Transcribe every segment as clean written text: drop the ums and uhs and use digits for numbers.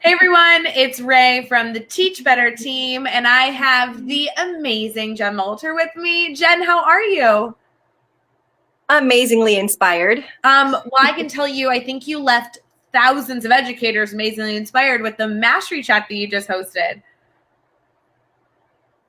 Hey everyone, it's Ray from the Teach Better team, and I have the amazing Jen Molitor with me. Jen, how are you? Amazingly inspired. Well, I can tell you, I think you left thousands of educators amazingly inspired with the MasteryChat that you just hosted.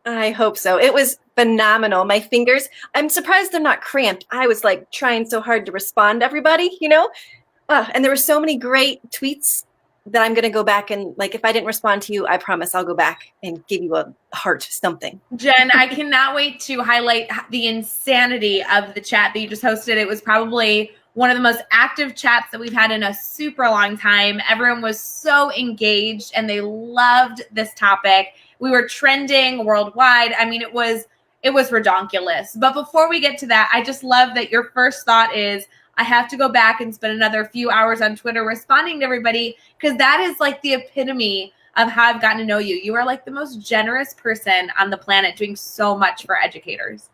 I hope so. It was phenomenal. My fingers, I'm surprised they're not cramped. I was like trying so hard to respond to everybody, and there were so many great tweets that I'm going to go back and like, if I didn't respond to you, I promise I'll go back and give you a heart something. Jen, I cannot wait to highlight the insanity of the chat that you just hosted. It was probably one of the most active chats that we've had in a super long time. Everyone was so engaged and they loved this topic. We were trending worldwide. I mean, it was redonkulous. But before we get to that, I just love that your first thought is I have to go back and spend another few hours on Twitter responding to everybody, because that is like the epitome of how I've gotten to know you. You are like the most generous person on the planet, doing so much for educators.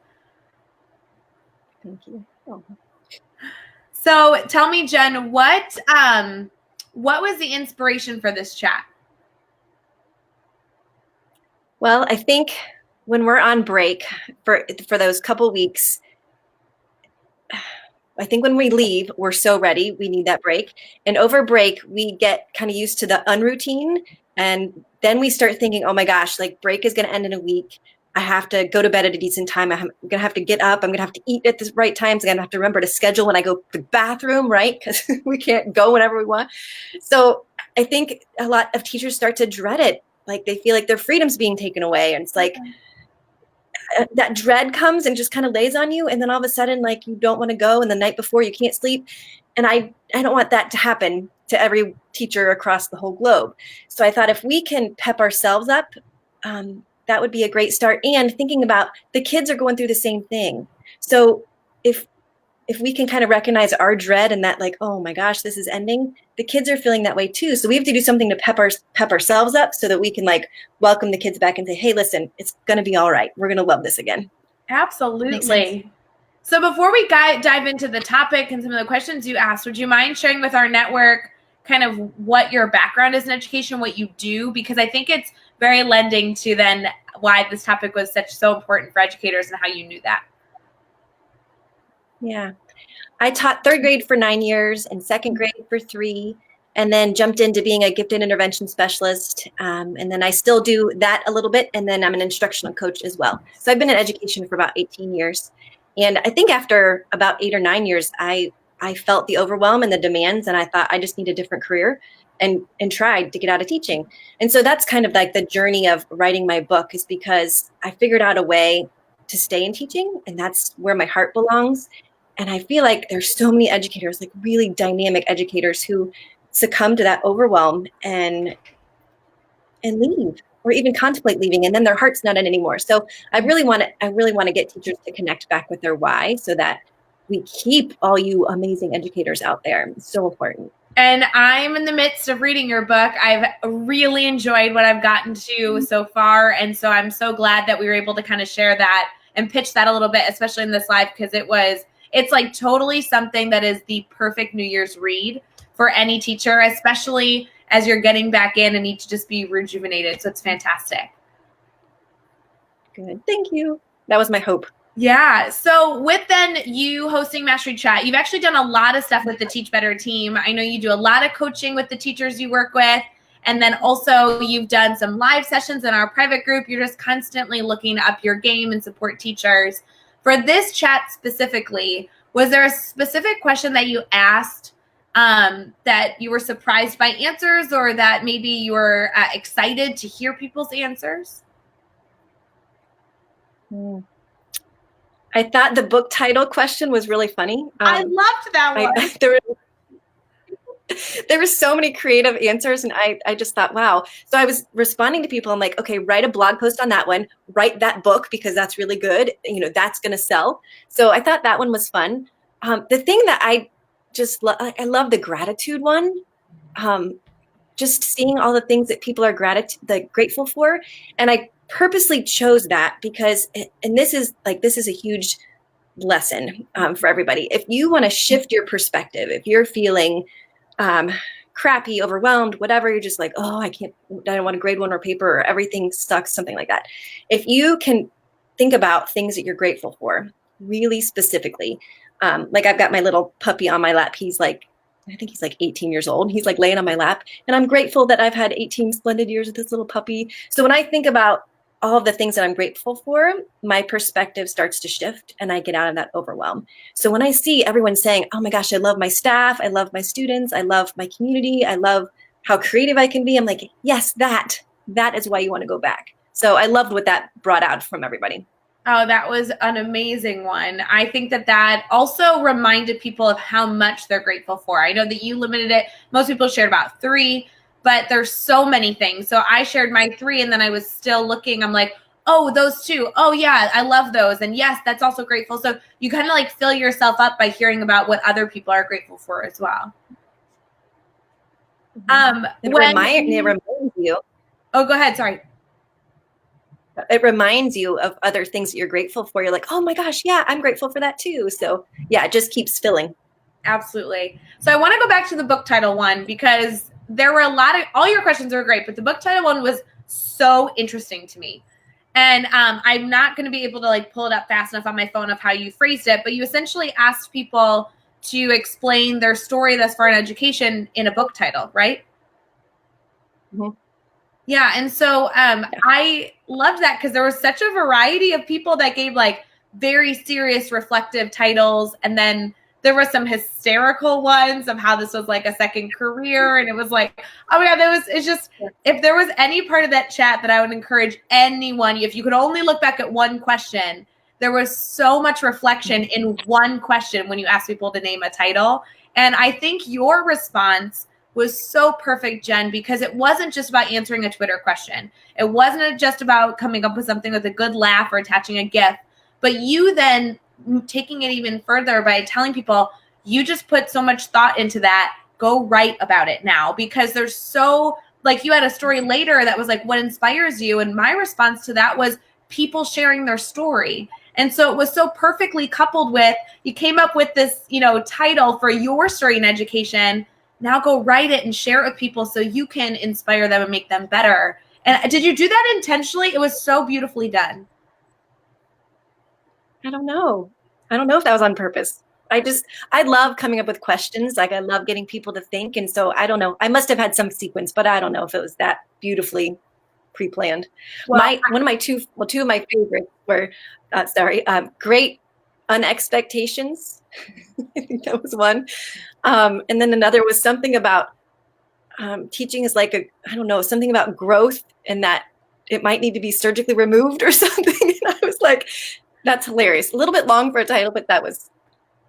Thank you. Oh. So tell me, Jen, what was the inspiration for this chat? Well, I think when we're on break for those couple weeks, I think when we leave, we're so ready. We need that break. And over break, we get kind of used to the unroutine. And then we start thinking, oh my gosh, like break is going to end in a week. I have to go to bed at a decent time. I'm going to have to get up. I'm going to have to eat at the right times. I'm going to have to remember to schedule when I go to the bathroom, right? Because we can't go whenever we want. So I think a lot of teachers start to dread it. Like they feel like their freedom's being taken away. And it's like, that dread comes and just kind of lays on you, and then all of a sudden like you don't want to go, and the night before you can't sleep. And I don't want that to happen to every teacher across the whole globe. So I thought if we can pep ourselves up, that would be a great start. And thinking about the kids are going through the same thing. So if we can kind of recognize our dread and that like, oh my gosh, this is ending, the kids are feeling that way too. So we have to do something to pep ourselves up so that we can like welcome the kids back and say, hey, listen, it's going to be all right. We're going to love this again. Absolutely. So before we dive into the topic and some of the questions you asked, would you mind sharing with our network kind of what your background is in education, what you do? Because I think it's very lending to then why this topic was so important for educators and how you knew that. Yeah. I taught third grade for 9 years and second grade for 3, and then jumped into being a gifted intervention specialist. And then I still do that a little bit. And then I'm an instructional coach as well. So I've been in education for about 18 years. And I think after about 8 or 9 years, I felt the overwhelm and the demands, and I thought I just need a different career, and tried to get out of teaching. And so that's kind of like the journey of writing my book, is because I figured out a way to stay in teaching, and that's where my heart belongs. And I feel like there's so many educators, like really dynamic educators, who succumb to that overwhelm and leave, or even contemplate leaving, and then their heart's not in anymore. So I really want to get teachers to connect back with their why, so that we keep all you amazing educators out there. It's so important. And I'm in the midst of reading your book. I've really enjoyed what I've gotten to so far. And so I'm so glad that we were able to kind of share that and pitch that a little bit, especially in this live, because it's like totally something that is the perfect New Year's read for any teacher, especially as you're getting back in and need to just be rejuvenated. So it's fantastic. Good. Thank you. That was my hope. Yeah. So with then you hosting MasteryChat, you've actually done a lot of stuff with the Teach Better team. I know you do a lot of coaching with the teachers you work with. And then also you've done some live sessions in our private group. You're just constantly looking up your game and support teachers. For this chat specifically, was there a specific question that you asked that you were surprised by answers, or that maybe you were excited to hear people's answers? I thought the book title question was really funny. I loved that one. There were so many creative answers, and I just thought, wow. So I was responding to people. I'm like, okay, write a blog post on that one, write that book, because that's really good. That's going to sell. So I thought that one was fun. The thing that I love the gratitude one. Just seeing all the things that people are grateful for. And I purposely chose that because, and this is a huge lesson for everybody. If you want to shift your perspective, if you're feeling crappy, overwhelmed, whatever, you're just like, oh, I don't want to grade one more paper, or everything sucks, something like that. If you can think about things that you're grateful for really specifically, like I've got my little puppy on my lap. I think he's like 18 years old. He's like laying on my lap, and I'm grateful that I've had 18 splendid years with this little puppy. So when I think about all of the things that I'm grateful for, my perspective starts to shift and I get out of that overwhelm. So when I see everyone saying, oh my gosh, I love my staff, I love my students, I love my community, I love how creative I can be, I'm like, yes, that is why you want to go back. So I loved what that brought out from everybody. Oh, that was an amazing one. I think that also reminded people of how much they're grateful for. I know that you limited it. Most people shared about 3, but there's so many things. So I shared my 3, and then I was still looking. I'm like, oh, those 2. Oh yeah, I love those. And yes, that's also grateful. So you kind of like fill yourself up by hearing about what other people are grateful for as well. It reminds you. Oh, go ahead. Sorry. It reminds you of other things that you're grateful for. You're like, oh my gosh, yeah, I'm grateful for that too. So yeah, it just keeps filling. Absolutely. So I want to go back to the book title one, because there were all your questions were great, but the book title one was so interesting to me. And I'm not going to be able to like pull it up fast enough on my phone of how you phrased it, but you essentially asked people to explain their story thus far in education in a book title, right? Mm-hmm. Yeah. And so I loved that, because there was such a variety of people that gave like very serious reflective titles. And then there were some hysterical ones of how this was like a second career. And it was like, oh my God, it's just, if there was any part of that chat that I would encourage anyone, if you could only look back at one question, there was so much reflection in one question when you asked people to name a title. And I think your response was so perfect, Jen, because it wasn't just about answering a Twitter question. It wasn't just about coming up with something with a good laugh or attaching a GIF, but you then taking it even further by telling people, you just put so much thought into that, go write about it now. Because there's so, like, you had a story later that was like, what inspires you? And my response to that was people sharing their story. And so it was so perfectly coupled with, you came up with this, title for your story in education. Now go write it and share it with people so you can inspire them and make them better. And did you do that intentionally? It was so beautifully done. I don't know if that was on purpose. I love coming up with questions. Like I love getting people to think. And so I don't know. I must have had some sequence, but I don't know if it was that beautifully pre-planned. Well, two of my favorites were, great unexpectations. I think that was one. And then another was something about teaching is like something about growth, and that it might need to be surgically removed or something. And I was like, that's hilarious. A little bit long for a title, but that was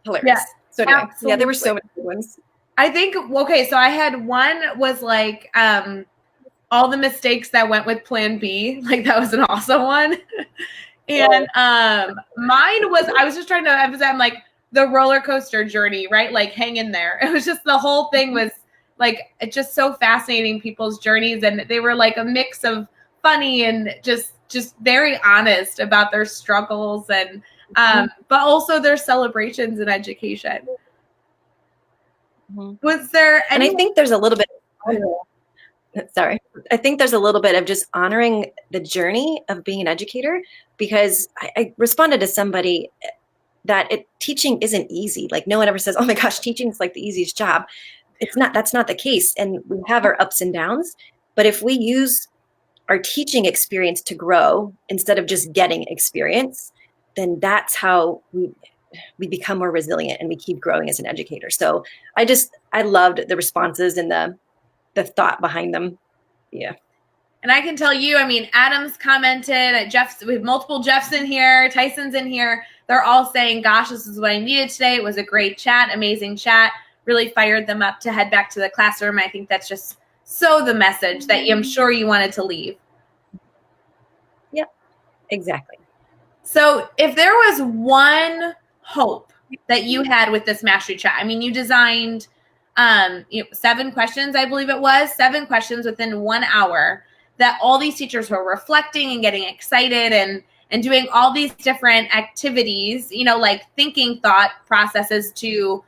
hilarious. Yeah, so anyway, absolutely. Yeah, there were so many good ones. I think, okay, so I had one was like all the mistakes that went with Plan B. Like that was an awesome one. And mine was, I was just trying to emphasize, I'm like, the roller coaster journey, right? Like hang in there. It was just, the whole thing was like, it's just so fascinating, people's journeys. And they were like a mix of funny and just very honest about their struggles and, but also their celebrations in education. Mm-hmm. Was there any? And I think there's a little bit, I think there's a little bit of just honoring the journey of being an educator, because I responded to somebody that teaching isn't easy. Like no one ever says, oh my gosh, teaching is like the easiest job. It's not, that's not the case. And we have our ups and downs, but if we use our teaching experience to grow instead of just getting experience, then that's how we become more resilient and we keep growing as an educator. So I loved the responses and the thought behind them. Yeah. And I can tell you, I mean, Adam's commented, we have multiple Jeffs in here, Tyson's in here. They're all saying, gosh, this is what I needed today. It was a great chat, amazing chat. Really fired them up to head back to the classroom. I think that's just so the message that I'm sure you wanted to leave. Yep, exactly. So if there was one hope that you had with this Mastery Chat, I mean, you designed 7 questions, I believe it was, 7 questions within 1 hour that all these teachers were reflecting and getting excited and doing all these different activities, like thinking thought processes to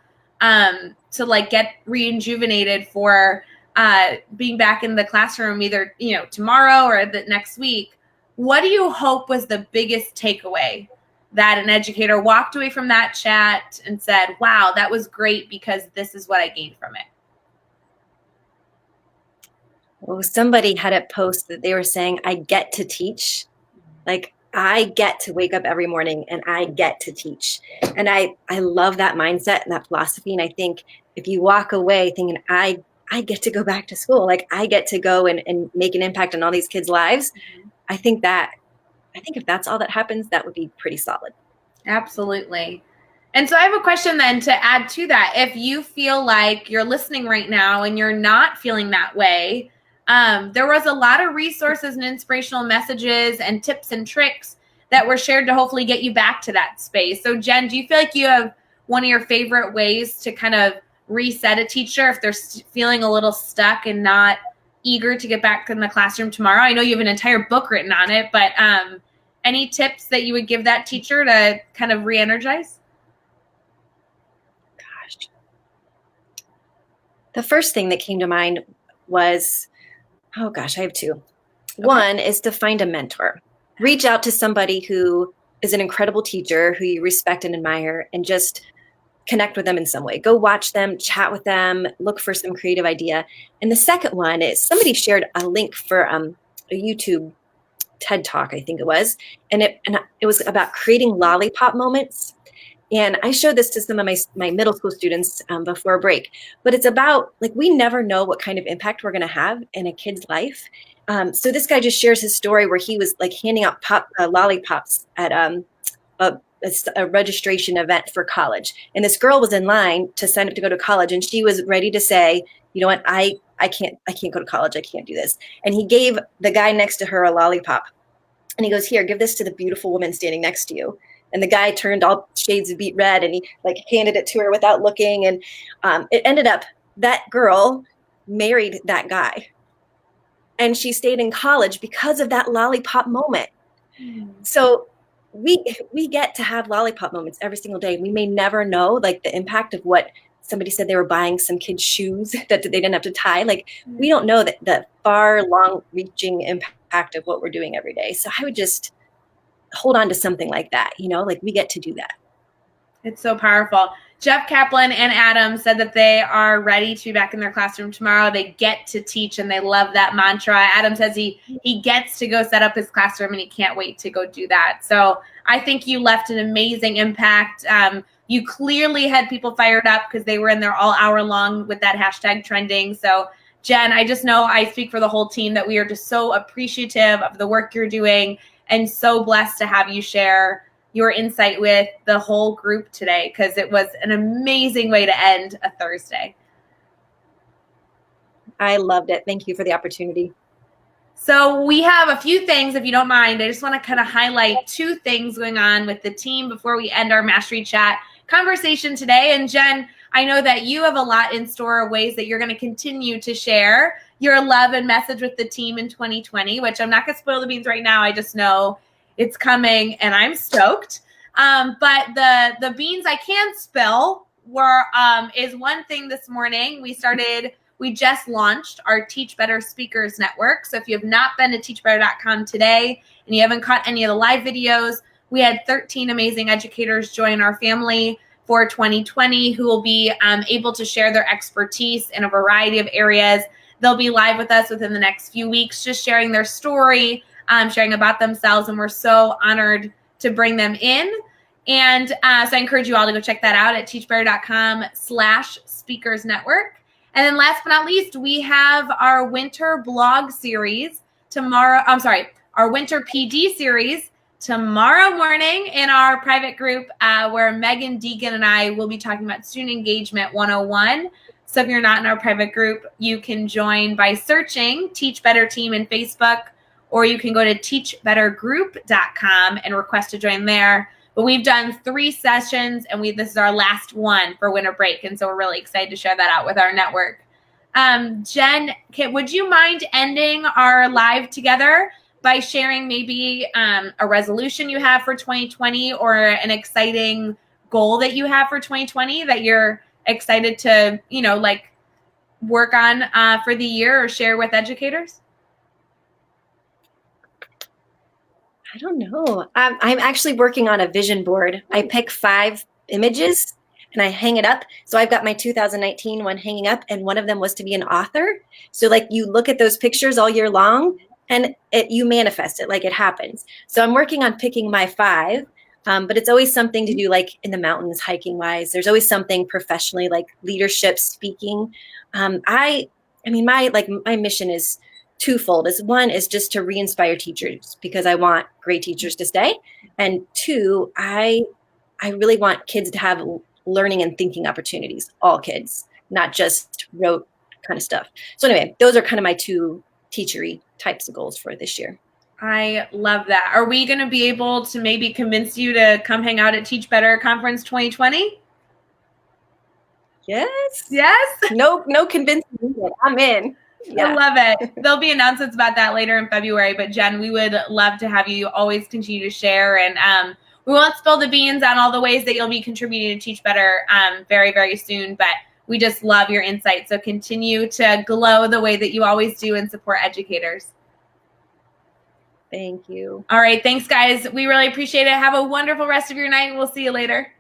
like get rejuvenated for being back in the classroom either, tomorrow or the next week, what do you hope was the biggest takeaway that an educator walked away from that chat and said, wow, that was great because this is what I gained from it? Well, somebody had a post that they were saying, I get to teach. Like, I get to wake up every morning and I get to teach. And I love that mindset and that philosophy. And I think if you walk away thinking, I get to go back to school, like I get to go and make an impact on all these kids' lives. Mm-hmm. I think if that's all that happens, that would be pretty solid. Absolutely. And so I have a question then to add to that. If you feel like you're listening right now and you're not feeling that way, there was a lot of resources and inspirational messages and tips and tricks that were shared to hopefully get you back to that space. So Jen, do you feel like you have one of your favorite ways to kind of reset a teacher if they're feeling a little stuck and not eager to get back in the classroom tomorrow? I know you have an entire book written on it, but any tips that you would give that teacher to kind of re-energize? Gosh. The first thing that came to mind was, I have two. Okay. One is to find a mentor. Reach out to somebody who is an incredible teacher who you respect and admire, and just connect with them in some way. Go watch them, chat with them, look for some creative idea. And the second one is somebody shared a link for a YouTube TED Talk, I think it was. And it was about creating lollipop moments. And I showed this to some of my middle school students before break. But it's about, like, we never know what kind of impact we're going to have in a kid's life. So this guy just shares his story where he was like handing out lollipops at a registration event for college. And this girl was in line to sign up to go to college. And she was ready to say, you know what, I can't go to college. I can't do this. And he gave the guy next to her a lollipop. And he goes, here, give this to the beautiful woman standing next to you. And the guy turned all shades of beet red and he like handed it to her without looking. And it ended up that girl married that guy. And she stayed in college because of that lollipop moment. So we get to have lollipop moments every single day. We may never know like the impact of what somebody said they were buying some kid's shoes that they didn't have to tie. Like, we don't know that the far long reaching impact of what we're doing every day. So I would just hold on to something like that, like we get to do that. It's so powerful. Jeff Kaplan and Adam said that they are ready to be back in their classroom tomorrow. They get to teach and they love that mantra. Adam says he gets to go set up his classroom and he can't wait to go do that. So I think you left an amazing impact. You clearly had people fired up because they were in there all hour long with that hashtag trending. So Jen, I just know I speak for the whole team that we are just so appreciative of the work you're doing and so blessed to have you share your insight with the whole group today, because it was an amazing way to end a Thursday. I loved it. Thank you for the opportunity. So we have a few things, if you don't mind. I just want to kind of highlight two things going on with the team before we end our Mastery Chat conversation today. And Jen, I know that you have a lot in store of ways that you're going to continue to share your love and message with the team in 2020, which I'm not going to spoil the beans right now. I just know it's coming and I'm stoked. But the beans I can spill is one thing this morning. We just launched our Teach Better Speakers Network. So if you have not been to teachbetter.com today and you haven't caught any of the live videos, we had 13 amazing educators join our family for 2020 who will be able to share their expertise in a variety of areas. They'll be live with us within the next few weeks, just sharing their story, sharing about themselves, and we're so honored to bring them in. And so I encourage you all to go check that out at teachbetter.com/speakers network. And then last but not least, we have our winter blog series tomorrow. Our winter PD series tomorrow morning in our private group where Megan Deegan and I will be talking about Student Engagement 101. So if you're not in our private group, you can join by searching Teach Better Team in Facebook, or you can go to teachbettergroup.com and request to join there. But we've done 3 sessions, and this is our last one for winter break. And so we're really excited to share that out with our network. Jen, would you mind ending our live together by sharing maybe a resolution you have for 2020 or an exciting goal that you have for 2020 that you're excited to, work on for the year or share with educators? I don't know. I'm actually working on a vision board. I pick 5 images and I hang it up. So I've got my 2019 one hanging up, and one of them was to be an author. So like you look at those pictures all year long and you manifest it, like it happens. So I'm working on picking my 5, but it's always something to do like in the mountains, hiking wise. There's always something professionally, like leadership, speaking. I mean, my mission is twofold. Is one is just to re-inspire teachers because I want great teachers to stay, and 2, I really want kids to have learning and thinking opportunities. All kids, not just rote kind of stuff. So anyway, those are kind of my 2 teachery types of goals for this year. I love that. Are we going to be able to maybe convince you to come hang out at Teach Better Conference 2020? Yes. Yes. No convincing me. I'm in. Yeah. I love it. There'll be announcements about that later in February. But Jen, we would love to have you always continue to share. And we won't spill the beans on all the ways that you'll be contributing to Teach Better very, very soon. But we just love your insight. So continue to glow the way that you always do and support educators. Thank you. All right. Thanks, guys. We really appreciate it. Have a wonderful rest of your night. We'll see you later.